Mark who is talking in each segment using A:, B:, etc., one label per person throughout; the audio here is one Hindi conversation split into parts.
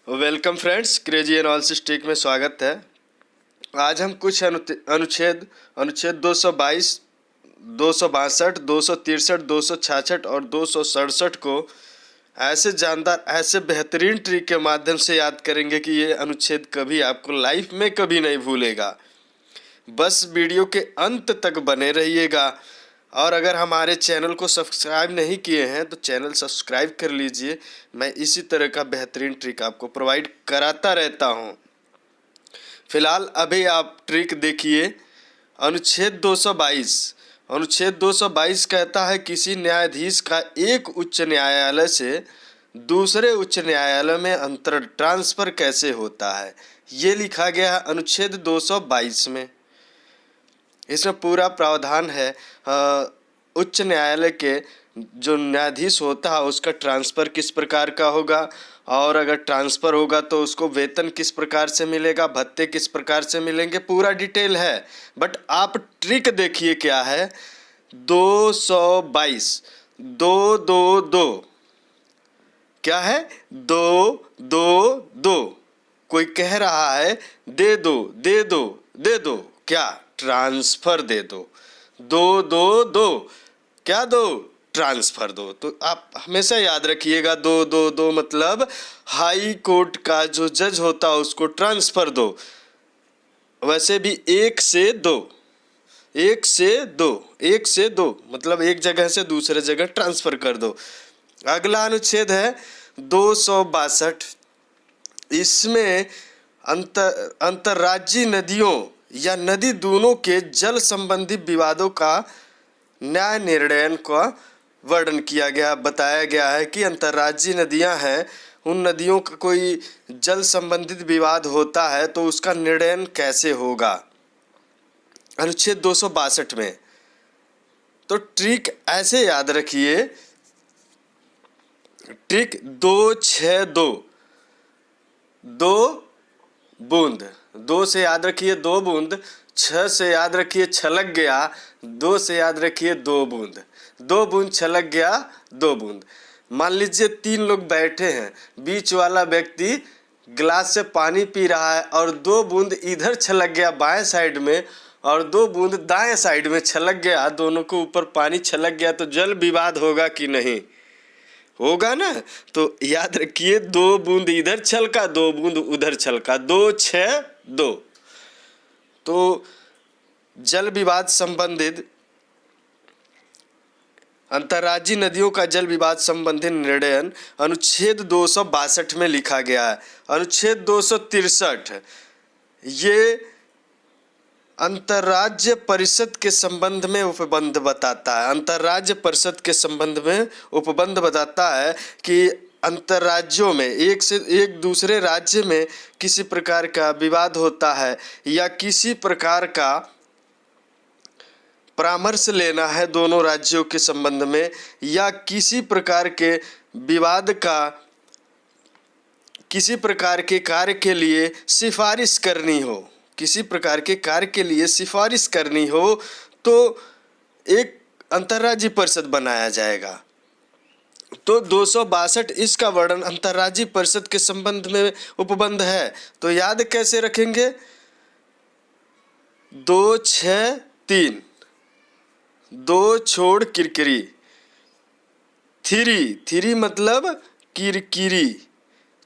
A: वेलकम फ्रेंड्स, क्रेजी एनालिसिस में स्वागत है। आज हम कुछ अनुच्छेद 222, 262, 263, 266 और 267 को ऐसे जानदार, ऐसे बेहतरीन ट्रिक के माध्यम से याद करेंगे कि ये अनुच्छेद कभी आपको लाइफ में कभी नहीं भूलेगा। बस वीडियो के अंत तक बने रहिएगा। और अगर हमारे चैनल को सब्सक्राइब नहीं किए हैं तो चैनल सब्सक्राइब कर लीजिए। मैं इसी तरह का बेहतरीन ट्रिक आपको प्रोवाइड कराता रहता हूं। फिलहाल अभी आप ट्रिक देखिए। अनुच्छेद 222। अनुच्छेद 222 कहता है किसी न्यायाधीश का एक उच्च न्यायालय से दूसरे उच्च न्यायालय में अंतर ट्रांसफ़र कैसे होता है। ये लिखा गया है अनुच्छेद 222 में। इसमें पूरा प्रावधान है उच्च न्यायालय के जो न्यायाधीश होता है उसका ट्रांसफ़र किस प्रकार का होगा, और अगर ट्रांसफ़र होगा तो उसको वेतन किस प्रकार से मिलेगा, भत्ते किस प्रकार से मिलेंगे, पूरा डिटेल है। बट आप ट्रिक देखिए क्या है। 222 222 क्या है, 222। कोई कह रहा है दे दो दे दो दे दो, क्या ट्रांसफ़र दे दो। 222 क्या दो, ट्रांसफ़र दो। तो आप हमेशा याद रखिएगा 222 मतलब हाई कोर्ट का जो जज होता है उसको ट्रांसफ़र दो। वैसे भी एक से दो, एक से दो, एक से दो मतलब एक जगह से दूसरे जगह ट्रांसफ़र कर दो। अगला अनुच्छेद है 262। इसमें अंतर्राज्यीय नदियों या नदी दोनों के जल संबंधी विवादों का न्याय निर्णय का वर्णन किया गया। बताया गया है कि अंतर्राज्यीय नदियां हैं, उन नदियों का कोई जल संबंधित विवाद होता है तो उसका निर्णय कैसे होगा, अनुच्छेद 262 में। तो ट्रिक ऐसे याद रखिए। ट्रिक 262, 2 बूंद, 2 से याद रखिए 2 बूंद, 6 से याद रखिए छलक गया, 2 से याद रखिए 2 बूंद, 2 बूंद छलक गया 2 बूंद। मान लीजिए 3 लोग बैठे हैं, बीच वाला व्यक्ति गिलास से पानी पी रहा है और 2 बूंद इधर छलक गया बाएं साइड में और 2 बूंद दाएं साइड में छलक गया, दोनों को ऊपर पानी छलक गया, तो जल विवाद होगा कि नहीं, होगा ना। तो याद रखिए 2 बूंद इधर छलका, 2 बूंद उधर छलका, 2 6 2। तो जल विवाद संबंधित अंतर्राज्यीय नदियों का जल विवाद संबंधी निर्णय अनुच्छेद 262 में लिखा गया है। अनुच्छेद 263 ये अंतर्राज्य परिषद के संबंध में उपबंध बताता है। अंतर्राज्य परिषद के संबंध में उपबंध बताता है कि अंतर्राज्यों में एक दूसरे राज्य में किसी प्रकार का विवाद होता है या किसी प्रकार का परामर्श लेना है दोनों राज्यों के संबंध में, या किसी प्रकार के विवाद का किसी प्रकार के कार्य के लिए सिफारिश करनी हो, किसी प्रकार के कार्य के लिए सिफारिश करनी हो तो एक अंतर्राज्यीय परिषद बनाया जाएगा। तो 262 इसका वर्णन अंतर्राज्यीय परिषद के संबंध में उपबंध है। तो याद कैसे रखेंगे, 2 6 3, 2 छोड़ किरकिरी, 3 मतलब किरकिरी,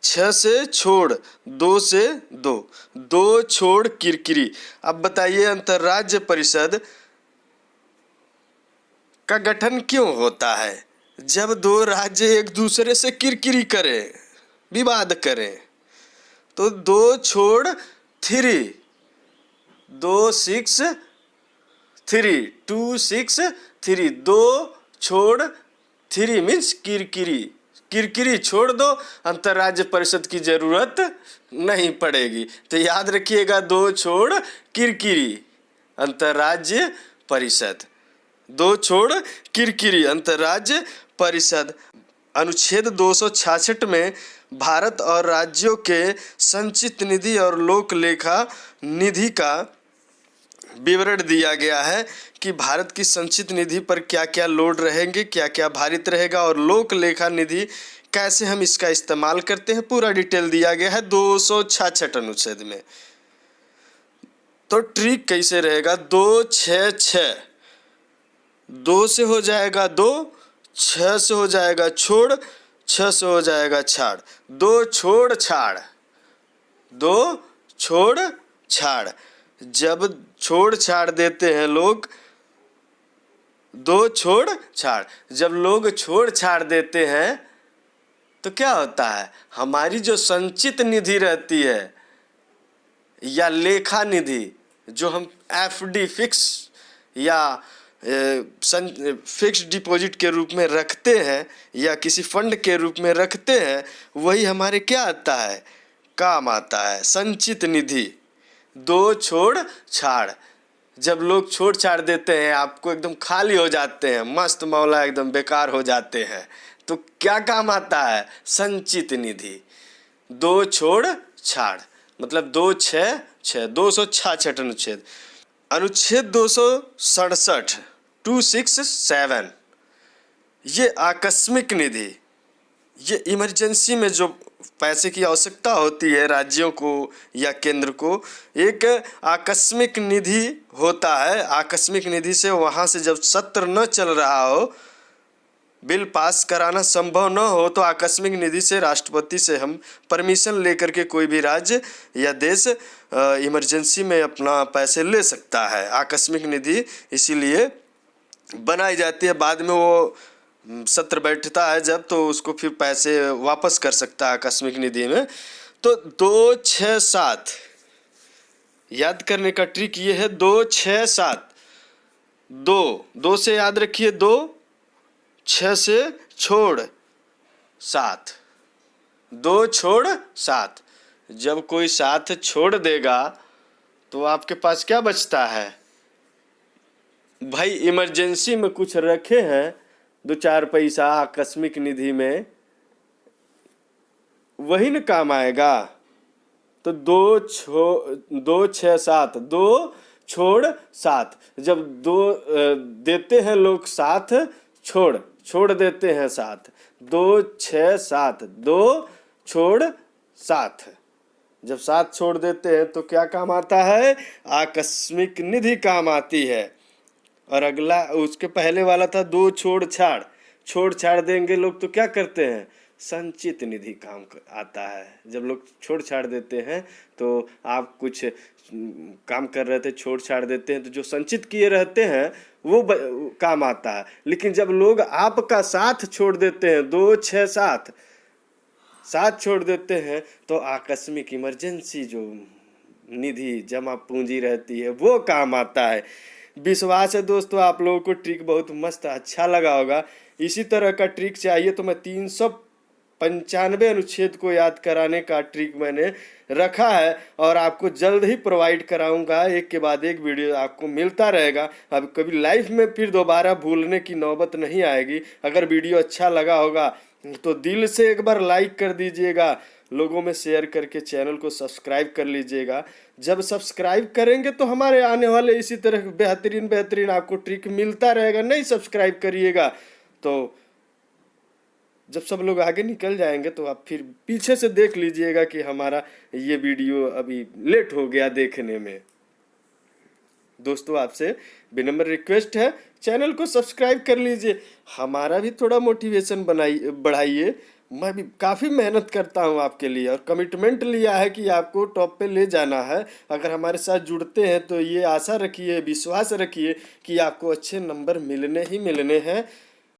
A: 6 से छोड़, 2 से 2, 2 छोड़ किरकिरी। अब बताइए अंतर्राज्य परिषद का गठन क्यों होता है, जब 2 राज्य एक दूसरे से किरकिरी करें, विवाद करें। तो 2 छोड़ 3, 2 6 3, 2 6 3, 2 छोड़ 3 मीन्स किरकिरी, किरकिरी छोड़ दो, अंतर्राज्य परिषद की जरूरत नहीं पड़ेगी। तो याद रखिएगा 2 छोड़ किरकिरी अंतर्राज्य परिषद, 2 छोड़ किरकिरी अंतर्राज्य परिषद। अनुच्छेद 266 में भारत और राज्यों के संचित निधि और लोक लेखा निधि का विवरण दिया गया है कि भारत की संचित निधि पर क्या क्या लोड रहेंगे, क्या क्या भारित रहेगा और लोक लेखा निधि कैसे हम इसका इस्तेमाल करते हैं पूरा डिटेल दिया गया है 266 अनुच्छेद में। तो ट्रिक कैसे रहेगा, 266, 2 से हो जाएगा 2, 6 से हो जाएगा छोड़, 6 से हो जाएगा छाड़, 2 छोड़ छाड़, 2 छोड़ छाड़। जब छोड़ छाड़ देते हैं लोग, 2 छोड़ छाड़, जब लोग छोड़ छाड़ देते हैं तो क्या होता है, हमारी जो संचित निधि रहती है या लेखा निधि, जो हम एफडी फिक्स या फिक्स डिपॉजिट के रूप में रखते हैं या किसी फंड के रूप में रखते हैं, वही हमारे क्या आता है, काम आता है, संचित निधि। 2 छोड़ छाड़, जब लोग छोड़ छाड़ देते हैं, आपको एकदम खाली हो जाते हैं, मस्त मौला एकदम बेकार हो जाते हैं, तो क्या काम आता है, संचित निधि। 2 छोड़ छाड़ मतलब 2 6 6, 266 अनुच्छेद। अनुच्छेद 267 267, ये आकस्मिक निधि, ये इमरजेंसी में जो पैसे की आवश्यकता होती है राज्यों को या केंद्र को, एक आकस्मिक निधि होता है। आकस्मिक निधि से वहाँ से जब सत्र न चल रहा हो, बिल पास कराना संभव न हो, तो आकस्मिक निधि से राष्ट्रपति से हम परमिशन लेकर के कोई भी राज्य या देश इमरजेंसी में अपना पैसे ले सकता है। आकस्मिक निधि इसीलिए बनाई जाती है, बाद में वो सत्र बैठता है जब, तो उसको फिर पैसे वापस कर सकता है आकस्मिक निधि में। तो 267 याद करने का ट्रिक ये है, 267, 2 से याद रखिए 2, 6 से छोड़ 7, 2 छोड़ 7। जब कोई 7 छोड़ देगा तो आपके पास क्या बचता है भाई, इमरजेंसी में कुछ रखे हैं 2-4 पैसा आकस्मिक निधि में, वही न काम आएगा। तो 2 6 7, 2 छोड़ 7, जब 2 देते हैं लोग 7, छोड़ देते हैं 7, 2 6 7, 2 छोड़ 7, जब 7 छोड़ देते हैं तो क्या काम आता है, आकस्मिक निधि काम आती है। और अगला उसके पहले वाला था 2 छोड़ छाड़ देंगे लोग तो क्या करते हैं, संचित निधि काम आता है। जब लोग छोड़ छाड़ देते हैं तो आप कुछ काम कर रहे थे, छोड़ छाड़ देते हैं, तो जो संचित किए रहते हैं वो काम आता है। लेकिन जब लोग आपका साथ छोड़ देते हैं, 2 6 7 साथ छोड़ देते हैं, तो आकस्मिक इमरजेंसी जो निधि जमा पूंजी रहती है वो काम आता है। विश्वास है दोस्तों आप लोगों को ट्रिक बहुत मस्त अच्छा लगा होगा। इसी तरह का ट्रिक चाहिए तो मैं 395 अनुच्छेद को याद कराने का ट्रिक मैंने रखा है और आपको जल्द ही प्रोवाइड कराऊंगा। एक के बाद एक वीडियो आपको मिलता रहेगा। अब कभी लाइफ में फिर दोबारा भूलने की नौबत नहीं आएगी। अगर वीडियो अच्छा लगा होगा तो दिल से एक बार लाइक कर दीजिएगा, लोगों में शेयर करके चैनल को सब्सक्राइब कर लीजिएगा। जब सब्सक्राइब करेंगे तो हमारे आने वाले इसी तरह बेहतरीन आपको ट्रिक मिलता रहेगा। नहीं सब्सक्राइब करिएगा तो जब सब लोग आगे निकल जाएंगे तो आप फिर पीछे से देख लीजिएगा कि हमारा ये वीडियो अभी लेट हो गया देखने में। दोस्तों आपसे विनम्र रिक्वेस्ट है, चैनल को सब्सक्राइब कर लीजिए, हमारा भी थोड़ा मोटिवेशन बढ़ाइए। मैं भी काफ़ी मेहनत करता हूँ आपके लिए और कमिटमेंट लिया है कि आपको टॉप पे ले जाना है। अगर हमारे साथ जुड़ते हैं तो ये आशा रखिए, विश्वास रखिए कि आपको अच्छे नंबर मिलने ही मिलने हैं।